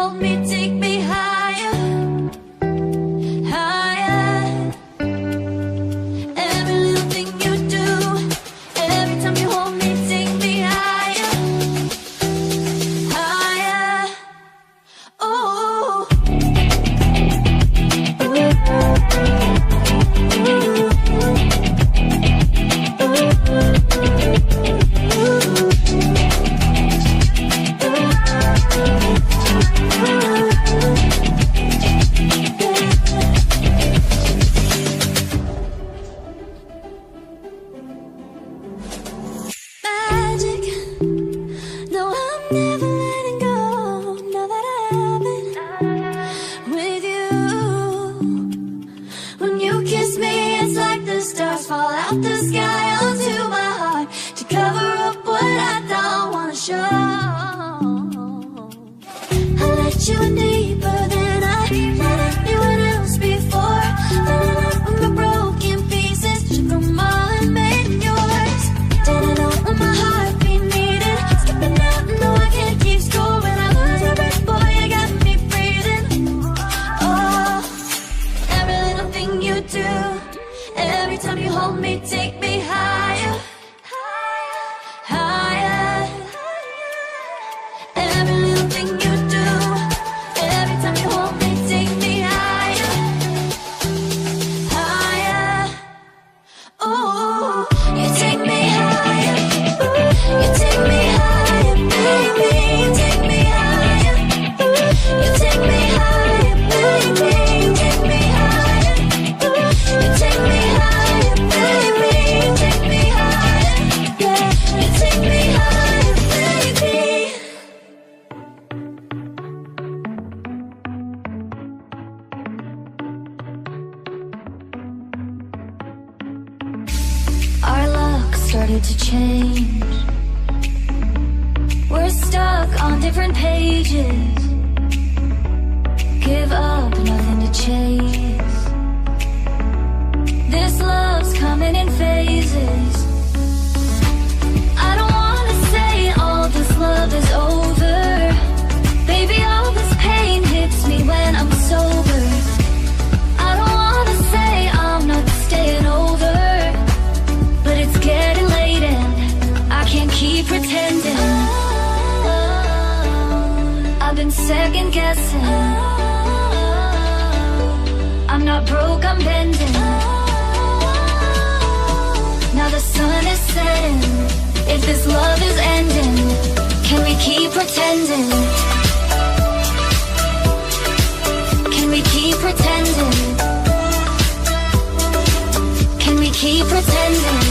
hold me, take me higher, higher. Every little thing you do, every time you hold me, take me higher, higher. Oh. Magic, no, I'm never letting go. Now that I have it with you, when you kiss me, it's like the stars fall out the sky onto my heart to cover up what I don't wanna show. I let you in deeper than I let anyone else before. Fell in love with my broken pieces, shook them all and made yours. Didn't know what my heartbeat needed. Skipping out, no, I can't keep score. When I lose my breath, boy, you got me breathing. Oh, every little thing you do, every time you hold me, take me higher, higher. Every little thing you do, every time you hold me, take me higher, higher. Oh, you take me higher, you take me higher, baby, you take me higher, you take me higher, baby, you take me higher, you take me higher, baby, you take me higher, yeah, you take me higher, baby. Our luck started to change. We're stuck on different pages. Give up, nothing to chase. This love's coming in phases. I don't wanna say all this love is over. Baby, all this pain hits me when I'm sober. I don't wanna say I'm not staying over, but it's getting late and I can't keep pretending. I've been second guessing. I'm not broke, I'm bending. Now the sun is setting. If this love is ending, can we keep pretending? Can we keep pretending? Can we keep pretending?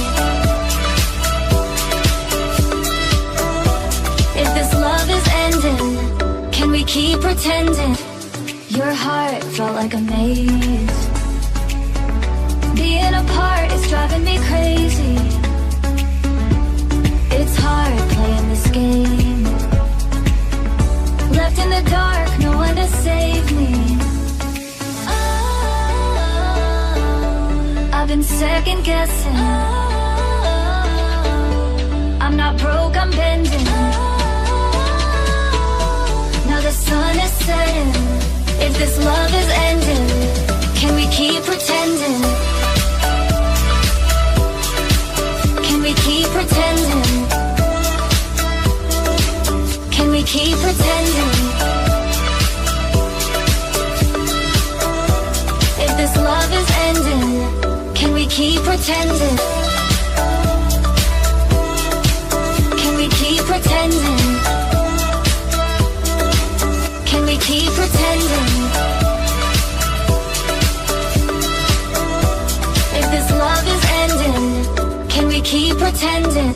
If this love is ending, can we keep pretending? Your heart felt like a maze. Being apart is driving me crazy. It's hard playing this game. Left in the dark, no one to save me. I've been second guessing. I'm not broke, I'm bending. Now the sun is setting. If this love is ending, can we keep pretending? Can we keep pretending? Can we keep pretending? If this love is ending, can we keep pretending? Can we keep pretending? Can we keep pretending? If this love is ending, can we keep pretending?